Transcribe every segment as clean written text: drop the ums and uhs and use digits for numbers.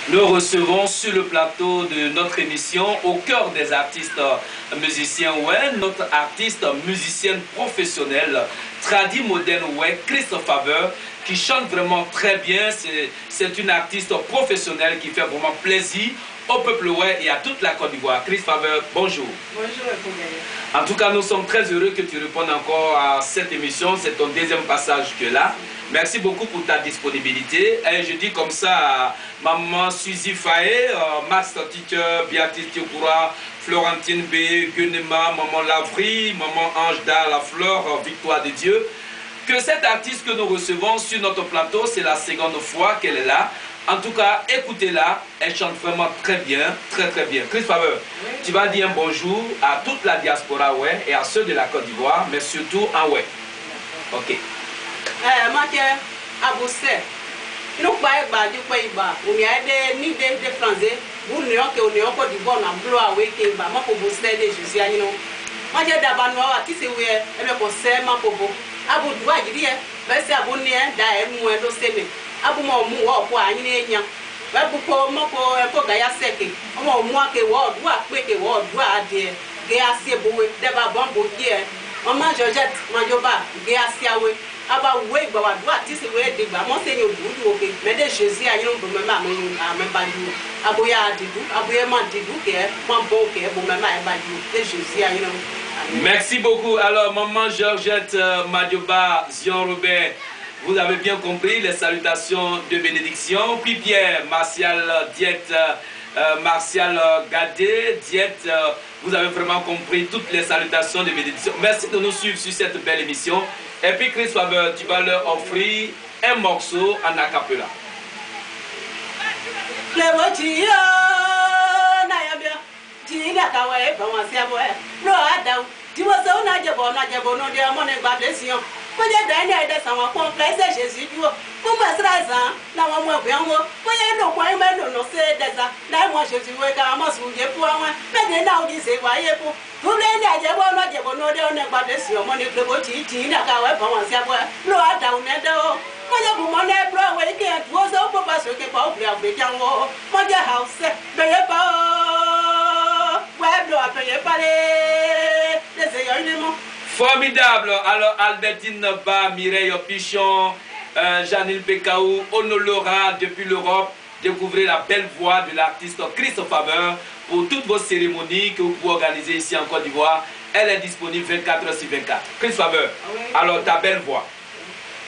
Nous recevons sur le plateau de notre émission, au cœur des artistes musiciens, ouais, notre artiste musicienne professionnelle, tradi moderne, ouais, Christophe Faveur, qui chante vraiment très bien. C'est une artiste professionnelle qui fait vraiment plaisir au peuple ouais et à toute la Côte d'Ivoire. Christophe Faveur, bonjour. Bonjour, en tout cas, nous sommes très heureux que tu répondes encore à cette émission. C'est ton deuxième passage que là. Merci beaucoup pour ta disponibilité. Et je dis comme ça à maman Suzy Faye, master teacher, Béatrice Tiokoura, Florentine B, Gunema, maman Lavry, maman Ange Da, la Fleur, Victoire de Dieu, que cette artiste que nous recevons sur notre plateau, c'est la seconde fois qu'elle est là. En tout cas, écoutez-la, elle chante vraiment très bien, très bien. Chris Faveur, oui. Tu vas dire un bonjour à toute la diaspora ouais, et à ceux de la Côte d'Ivoire, mais surtout en ouais. Ok. Abu mo mu wo po anyi enya we bu ko mo ko e ko ga ya seke mo mu ake wo du ape ke wo du ade ge asie bowe de ba bon bo die mama Georgette majoba ge asiawe aba we gba wa du ati se we de gba mo se ni odu du oke me de Jésus anyi no bo me ma me ba du abo ya didu abo e ma didu ke mo bo ke bo me ma e ba du de Jésus anyi no. Merci beaucoup. Alors maman Georgette Majoba Zion Robert, vous avez bien compris les salutations de bénédiction. Puis Pierre, Martial Diète, Martial Gadé, Diète, vous avez vraiment compris toutes les salutations de bénédiction. Merci de nous suivre sur cette belle émission. Et puis Chris Faber, tu vas leur offrir un morceau en acapella. Poye dane de sanwa kon presse Jésus duo. Kuma sraza na wa mo bianwo. Poye no kwa me no se deza. Na mo Jésus we ka mo su je pu awon. Me de na odi se wa ye pu. Tule ni aje bo no de one gba de si omo ni pe bo ti na ka we ba won si abo. Lo ada un de o. Poye bu mo na bro we ke tu o so po ba so ke pa o bri afre janwo. Mo je house be ye pa o. We blo apeye pare. De se yo ni mo. Formidable. Alors Albertine Ba, Mireille Pichon, Janine Pekaou, Onolora depuis l'Europe, découvrez la belle voix de l'artiste Christophe Faveur pour toutes vos cérémonies que vous pouvez organiser ici en Côte d'Ivoire. Elle est disponible 24 h sur 24. Christophe Faveur, oui. Alors ta belle voix,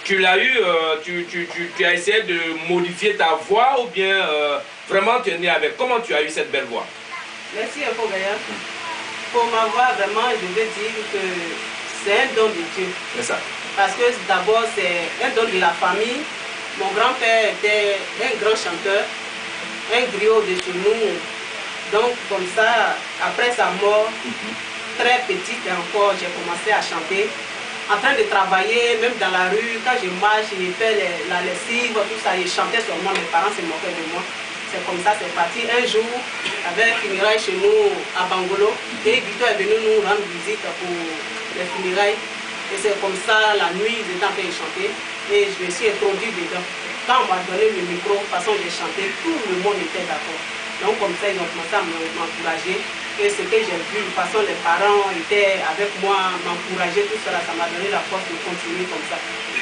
tu l'as eu, tu as essayé de modifier ta voix ou bien vraiment tu es né avec? Comment tu as eu cette belle voix? Merci un peu, Gaïa. Pour ma voix, vraiment, je veux dire que c'est un don de Dieu. C'est ça. Parce que d'abord, c'est un don de la famille. Mon grand-père était un grand chanteur, un griot de chez nous. Donc, comme ça, après sa mort, très petite encore, j'ai commencé à chanter. En train de travailler, même dans la rue, quand je marche, je fais la lessive, tout ça, je chantais sur moi, mes parents se moquaient de moi. C'est comme ça, c'est parti. Un jour, avec funérailles chez nous à Bangolo, et Guito est venu nous rendre visite pour les funérailles. Et c'est comme ça, la nuit, j'étais en train de chanter et je me suis introduit dedans. Quand on m'a donné le micro, de toute façon, j'ai chanté, tout le monde était d'accord. Donc, comme ça, ils ont commencé à m'encourager. Et ce que j'ai vu, de toute façon, les parents étaient avec moi, m'encourager, tout cela, ça m'a donné la force de continuer comme ça.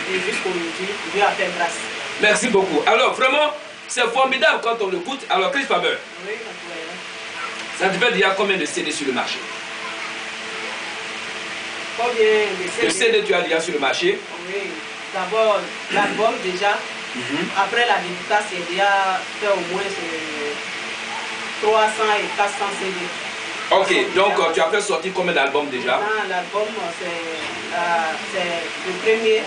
Et jusqu'aujourd'hui, Dieu a fait grâce. Merci beaucoup. Alors, vraiment, c'est formidable quand on l'écoute. Alors, Chris Faber, oui, ça te fait déjà combien de CD sur le marché? Combien de CD tu as déjà sur le marché? Oui, d'abord l'album déjà. Après la dédicace, il y a fait au moins 300 et 400 CD. Ok, donc tu as fait sortir combien d'albums déjà? L'album, c'est le premier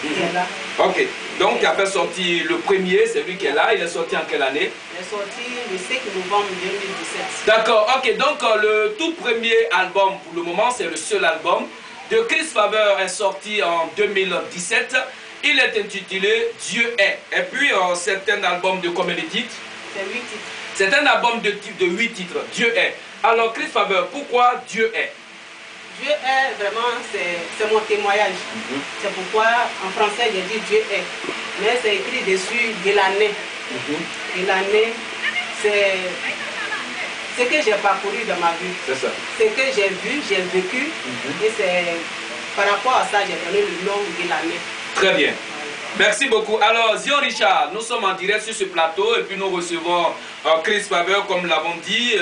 qui est là. Ok, donc tu as fait sortir le premier, c'est lui qui est là. Il est sorti en quelle année? Il est sorti le 5 novembre 2017. D'accord, ok, donc le tout premier album pour le moment, c'est le seul album de Chris Faveur, est sorti en 2017. Il est intitulé Dieu est. Et puis c'est un album de combien de titres? C'est 8 titres. C'est un album de 8 titres, Dieu est. Alors Chris Faveur, pourquoi Dieu est? Dieu est vraiment, c'est mon témoignage. C'est pourquoi en français j'ai dit Dieu est. Mais c'est écrit dessus de l'année. De l'année c'est ce que j'ai parcouru dans ma vie. C'est ça. Ce que j'ai vu, j'ai vécu. Et c'est par rapport à ça, j'ai donné le nom de l'année. Très bien. Merci beaucoup. Alors, Zion Richard, nous sommes en direct sur ce plateau et puis nous recevons Chris Faveur, comme nous l'avons dit.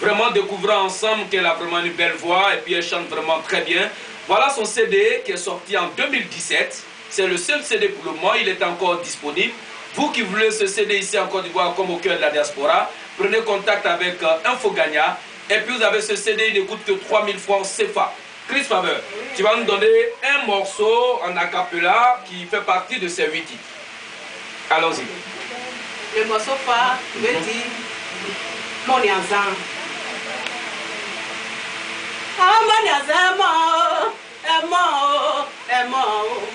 Vraiment découvrant ensemble qu'elle a vraiment une belle voix et puis elle chante vraiment très bien. Voilà son CD qui est sorti en 2017. C'est le seul CD pour le moment, il est encore disponible. Vous qui voulez ce CD ici en Côte d'Ivoire comme au cœur de la diaspora, prenez contact avec Infogania. Et puis vous avez ce CD, il ne coûte que 3000 francs CFA. Chris Faveur, tu vas nous donner un morceau en acapella qui fait partie de ces 8 titres. Allons-y. Le morceau phare veut dire mon Yazan. Ah, mon Yazan,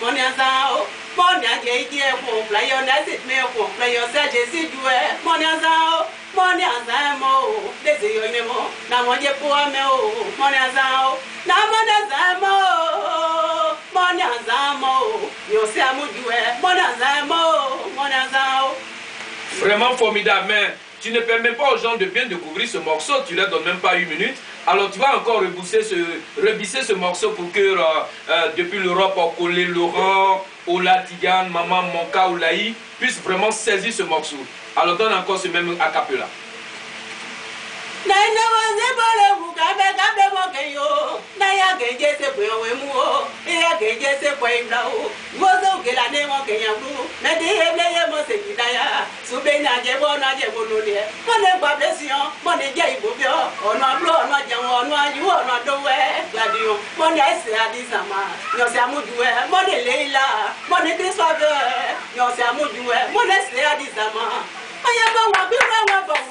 mon Yazan, mon Yazan, mon player, n'est-ce me pour player, c'est Jésus doué, mon Yazan, mon Yazan, désir, na mon Dieu pour ameo, mon Yazan, na mon Yazan, mon Yazan, yo c'est amour doué, mon Yazan, mon Yazan. Vraiment formidable, mais tu ne permets pas aux gens de bien découvrir ce morceau, tu ne leur donnes même pas 1 minute. Alors tu vas encore rebisser ce morceau pour que depuis l'Europe, Okolé, Laurent, Ola, Tigane, Maman, Monka, Oulaï puissent vraiment saisir ce morceau. Alors donne encore ce même acapella.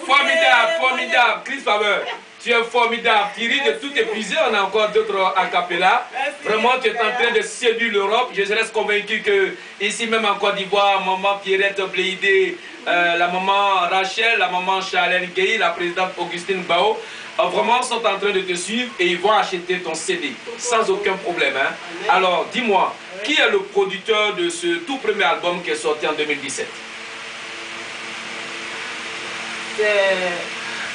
Formidable, formidable, Chris Faveur. Tu es formidable, tu ris de tout épuisé, on a encore d'autres acapella. Vraiment, tu es en train de séduire l'Europe. Je reste convaincu que ici même en Côte d'Ivoire, maman Pierrette Bléidé, la maman Rachel, la maman Charlène Gueye, la présidente Augustine Bao, vraiment sont en train de te suivre et ils vont acheter ton CD sans aucun problème. Hein. Alors, dis-moi, qui est le producteur de ce tout premier album qui est sorti en 2017? C'est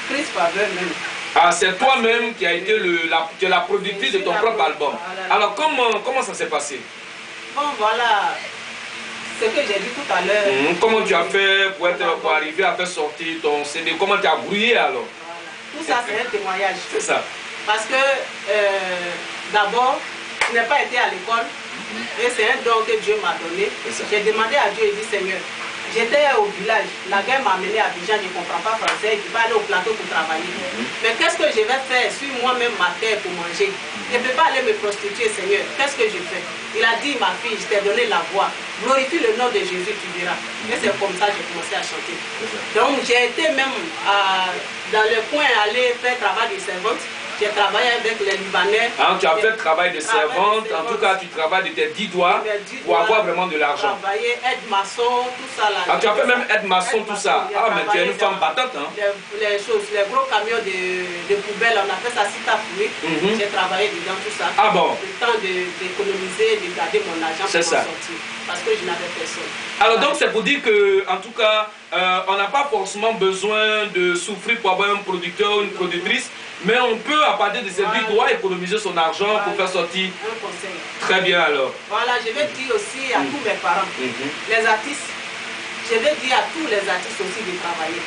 Chris Faveur même. Ah, c'est toi-même qui a été la productrice de ton propre album. Alors, comment ça s'est passé? Bon, voilà ce que j'ai dit tout à l'heure. Comment tu as fait pour arriver à faire sortir ton CD? Comment tu as brouillé alors? Tout ça, c'est un témoignage. C'est ça. Parce que d'abord, je n'ai pas été à l'école et c'est un don que Dieu m'a donné. J'ai demandé à Dieu et dit Seigneur, j'étais au village, la guerre m'a amené à Abidjan, je ne comprends pas français, je vais aller au plateau pour travailler. Mais qu'est-ce que je vais faire sur moi-même ma terre pour manger? Je ne peux pas aller me prostituer, Seigneur. Qu'est-ce que je fais? Il a dit, ma fille, je t'ai donné la voix. Glorifie le nom de Jésus, tu verras. Et c'est comme ça que j'ai commencé à chanter. Donc j'ai été même dans le coin aller faire travail de servante. J'ai travaillé avec les Libanais. Ah, tu as fait le travail de servante, en tout cas tu travailles de tes 10 doigts pour avoir vraiment de l'argent. Travailler, aide-maçon, tout ça là. Ah, tu as fait même aide-maçon, tout ça. Ah, mais tu es une femme battante, hein. Les gros camions de poubelles, on a fait ça si t'as fouillé. J'ai travaillé dedans, tout ça. Ah bon? Le temps d'économiser, de garder mon argent pour m'en sortir. Parce que je n'avais personne. Alors donc c'est pour dire que, en tout cas, on n'a pas forcément besoin de souffrir pour avoir un producteur ou une productrice, mais on peut, à partir de ses 10 doigts, économiser son argent pour faire sortir. Un conseil. Très bien alors. Voilà, je vais dire aussi à tous mes parents, les artistes, je vais dire à tous les artistes aussi de travailler.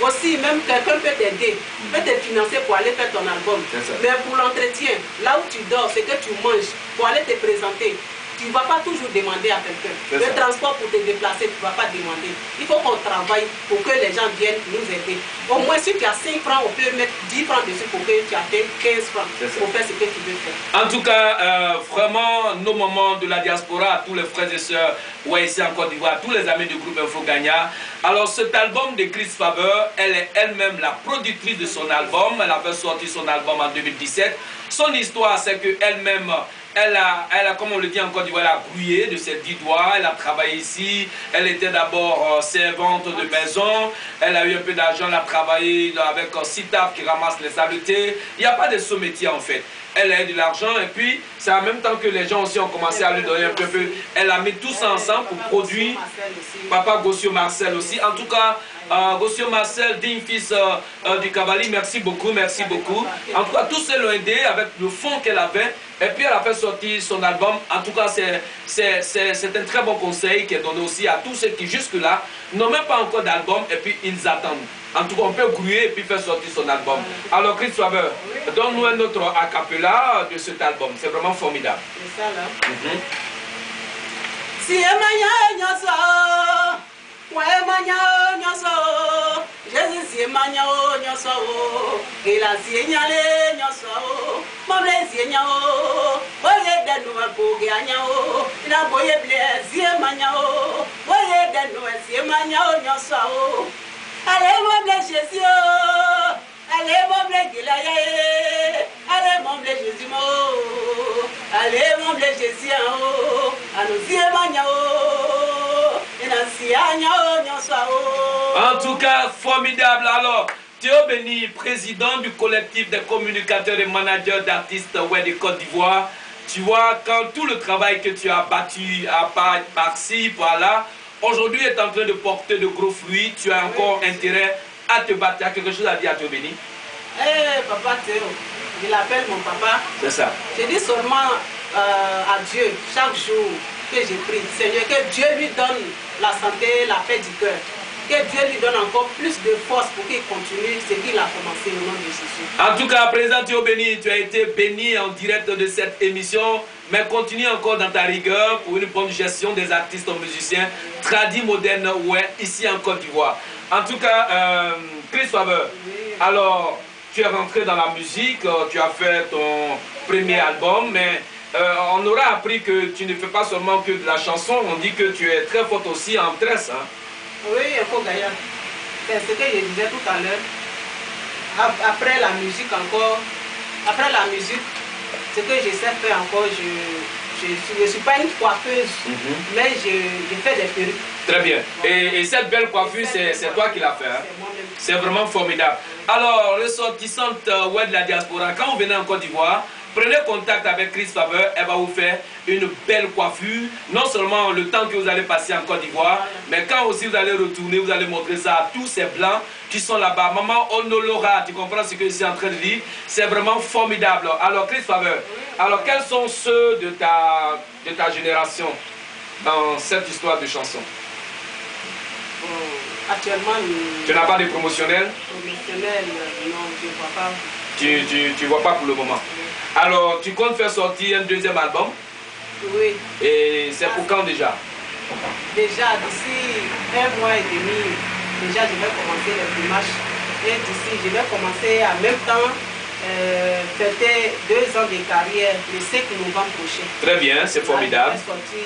Aussi, même quelqu'un peut t'aider, peut te financer pour aller faire ton album. Mais pour l'entretien, là où tu dors, ce que tu manges, pour aller te présenter, tu ne vas pas toujours demander à quelqu'un. Le transport pour te déplacer, tu ne vas pas demander. Il faut qu'on travaille pour que les gens viennent nous aider. Au moins, si tu as 5 francs, on peut mettre 10 francs dessus pour que tu aies 15 francs pour faire ce que tu veux faire. En tout cas, vraiment, nos moments de la diaspora, à tous les frères et sœurs, ouais, ici en Côte d'Ivoire, tous les amis du groupe Infogania. Alors, cet album de Chris Faveur, elle est elle-même la productrice de son album. Elle a fait sortir son album en 2017. Son histoire, c'est qu'elle-même, elle a, comme on le dit en Côte d'Ivoire, elle a grouillé de ses 10 doigts, elle a travaillé ici, elle était d'abord servante de maison, elle a eu un peu d'argent, elle a travaillé avec Sitaf qui ramasse les saletés. Il n'y a pas de sous-métier en fait. Elle a eu de l'argent et puis c'est en même temps que les gens aussi ont commencé à lui donner un peu. Elle a mis tout ça ensemble pour produire. Papa Gossio Marcel aussi. En tout cas, Monsieur Marcel, digne fils du Cavalier, merci beaucoup, merci beaucoup. En tout cas, tous ceux l'ont aidé avec le fond qu'elle avait. Et puis elle a fait sortir son album. En tout cas, c'est un très bon conseil qui est donné aussi à tous ceux qui jusque-là n'ont même pas encore d'album et puis ils attendent. En tout cas, on peut grouiller et puis faire sortir son album. Alors, Chris Faber, donne-nous un autre a cappella de cet album. C'est vraiment formidable. C'est ça, là. Si Jésus si manya o nyoso o ila si nyale nyoso o mamle si nya o boye denu ko ge anya o ina boye ble si manya o boye denu si manya o nyoso o ale mamle Jésus o ale mamle gilaye ale mamle Jésus mo ale mamle Jésus o anu si manya o. En tout cas, formidable. Alors, Théo Béni, président du collectif des communicateurs et managers d'artistes de Côte d'Ivoire. Tu vois, quand tout le travail que tu as battu par-ci, par-là, aujourd'hui est en train de porter de gros fruits, tu as encore intérêt à te battre. Tu as quelque chose à dire à Théo Béni? Papa Théo, je l'appelle mon papa. C'est ça. Je dis seulement à Dieu, chaque jour, que j'ai pris, Seigneur, que Dieu lui donne la santé, la paix du cœur. Que Dieu lui donne encore plus de force pour qu'il continue ce qu'il a commencé au nom de Jésus. En tout cas, président Théo Béni, tu as été béni en direct de cette émission, mais continue encore dans ta rigueur pour une bonne gestion des artistes musiciens tradis modernes, ouais, ici en Côte d'Ivoire. En tout cas, Chris Faber, alors tu es rentré dans la musique, tu as fait ton premier album, mais on aura appris que tu ne fais pas seulement que de la chanson, on dit que tu es très forte aussi en tresse. Hein? Oui, il faut gagner. C'est ce que je disais tout à l'heure. Après la musique encore, après la musique, ce que je sais faire encore, je ne suis pas une coiffeuse, mais je fais des perruques. Très bien. Et cette belle coiffure, c'est toi qui l'as fait. Hein? C'est vraiment formidable. Alors, ressortissante de la diaspora, quand vous venez en Côte d'Ivoire, prenez contact avec Chris Faber, elle va vous faire une belle coiffure. Non seulement le temps que vous allez passer en Côte d'Ivoire, mais quand aussi vous allez retourner, vous allez montrer ça à tous ces blancs qui sont là-bas. Maman Onolora, tu comprends ce que je suis en train de dire? C'est vraiment formidable. Alors Chris Faber, alors quels sont ceux de ta génération dans cette histoire de chanson? Actuellement, tu n'as pas de promotionnel? Promotionnel, non, je ne vois pas. Tu vois pas pour le moment? Alors, tu comptes faire sortir un deuxième album? Oui. Et c'est pour quand déjà? Déjà, d'ici 1 mois et demi, déjà je vais commencer les démarches. Et d'ici, je vais commencer en même temps fêter 2 ans de carrière le 5 novembre prochain. Très bien, c'est formidable. Je vais sortir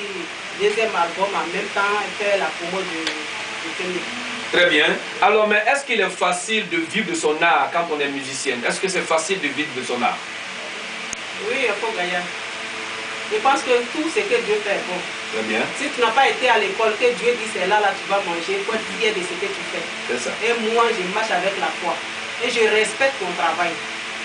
le deuxième album en même temps et faire la promo de film. Très bien. Alors, mais est-ce qu'il est facile de vivre de son art quand on est musicienne? Est-ce que c'est facile de vivre de son art? Oui, il faut gagner. Je pense que tout ce que Dieu fait est bon. Très bien. Si tu n'as pas été à l'école, que Dieu dit c'est là, tu vas manger, il faut être fier de ce que tu fais. C'est ça. Et moi, je marche avec la foi. Et je respecte ton travail.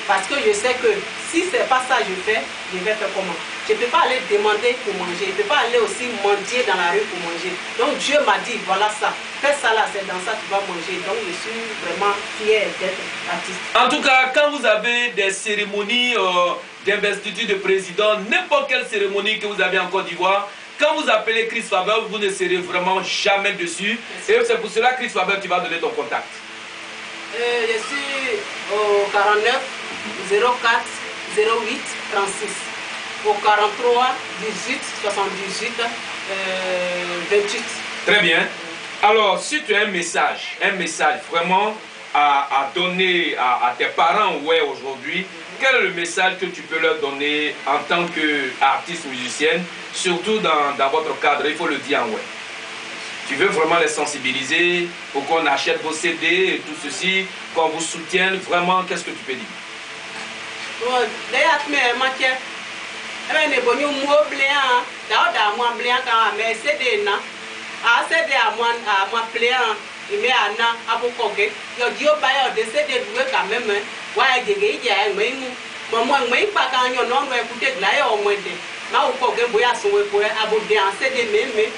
Parce que je sais que si ce n'est pas ça que je fais, je vais faire comment? Je ne peux pas aller demander pour manger. Je ne peux pas aller aussi mendier dans la rue pour manger. Donc Dieu m'a dit, voilà ça. Fais ça là, c'est dans ça que tu vas manger. Donc je suis vraiment fier d'être artiste. En tout cas, quand vous avez des cérémonies d'investiture de président, n'importe quelle cérémonie que vous avez en Côte d'Ivoire, quand vous appelez Chris Faber, vous ne serez vraiment jamais dessus. Et c'est pour cela, Chris Faber, tu vas donner ton contact. Je suis au 49 04 08 36. Au 43 18 78 28. Très bien. Alors, si tu as un message vraiment à donner à tes parents ouais, aujourd'hui, quel est le message que tu peux leur donner en tant qu'artiste musicienne, surtout dans votre cadre, il faut le dire en ouais. Tu veux vraiment les sensibiliser pour qu'on achète vos CD et tout ceci, qu'on vous soutienne, vraiment, qu'est-ce que tu peux dire? na o ko ge boya so we ko abode anse de meme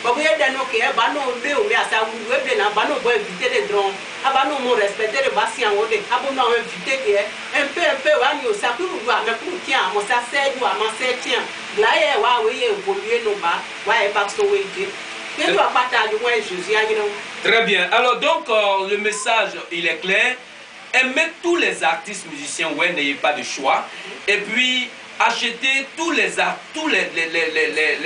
bo ye de no ke ba no le o le asa wu we be na ba no bo éviter les drones aba no mo respecter le basien o de abo no éviter ke un peu wa ni o sa ku ru a me ku tian mo sa se ju a ma se tian la ye wa we ye évoluer no ba wa e ba so we de ke tu a partager moi Jésus a you. Très bien. Alors donc le message il est clair. Aimez tous les artistes musiciens, ouais, n'ayez pas de choix. Et puis achetez tous les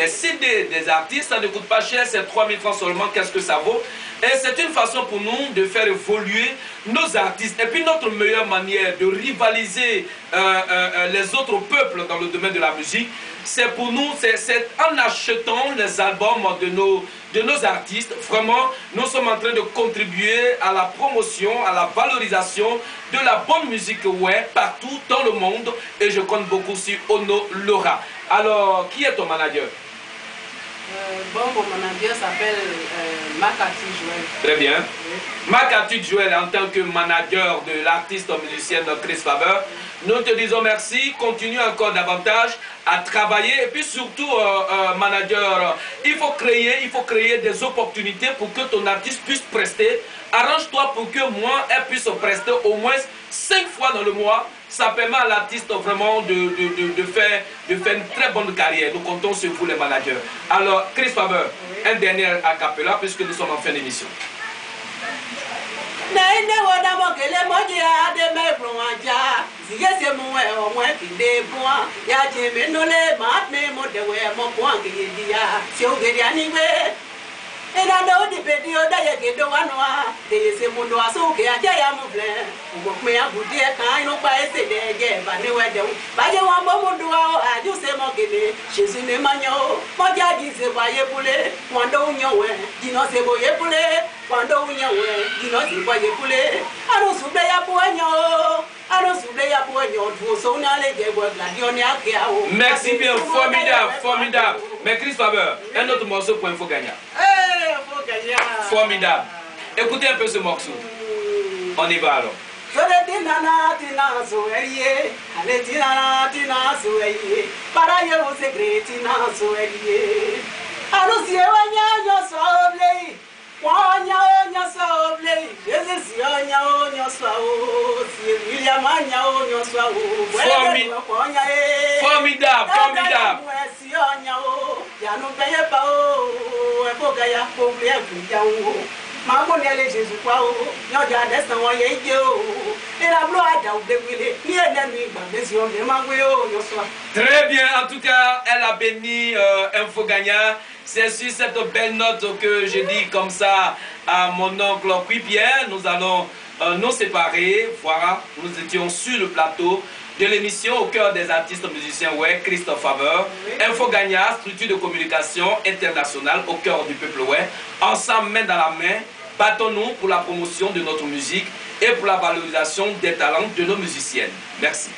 CD des artistes, ça ne coûte pas cher, c'est 3000 francs seulement, qu'est-ce que ça vaut? Et c'est une façon pour nous de faire évoluer nos artistes. Et puis notre meilleure manière de rivaliser les autres peuples dans le domaine de la musique, c'est pour nous, c'est en achetant les albums de nos artistes. Vraiment, nous sommes en train de contribuer à la promotion, à la valorisation de la bonne musique ouais, partout dans le monde. Et je compte beaucoup sur Ono Laura. Alors, qui est ton manager? Bon, mon manager s'appelle Makati Joël. Très bien. Oui. Makati Joël, en tant que manager de l'artiste musicienne Chris Faveur, nous te disons merci. Continue encore davantage à travailler. Et puis surtout, manager, il faut créer des opportunités pour que ton artiste puisse prester. Arrange-toi pour que moi, elle puisse prester au moins 5 fois dans le mois. Ça permet à l'artiste vraiment de faire une très bonne carrière. Nous comptons sur vous les managers. Alors, Chris Faveur, oui. Un dernier a cappella puisque nous sommes en fin d'émission. Ina do di bedi o da ye gedo wanwa de yese mundo aso ke aja ya mo ble mo me agudi e kan inu pa ese de je ba ni we de ba je wan bo mundo a aju se mo gele Jésus ne manyo mo ja di se ba ye bule wando unyo we di no se bo ye bule wando unyo we di no se bo ye bule anu su be ya bo anyo. Merci bien, formidable, formidable. Mais Chris Faveur, un autre morceau pour Info Gagnant. Formidable. Écoutez un peu ce morceau. On y va alors. Formidable, formidable. Très bien, en tout cas, elle a béni Info Gagnant. C'est sur cette belle note que je dis comme ça à mon oncle Pierre. Nous allons nous séparer. Voilà, nous étions sur le plateau de l'émission Au cœur des artistes musiciens, ouais, Christophe Faveur. Oui. Info Gagnant, structure de communication internationale au cœur du peuple, ouais. Ensemble, main dans la main, battons-nous pour la promotion de notre musique et pour la valorisation des talents de nos musiciennes. Merci.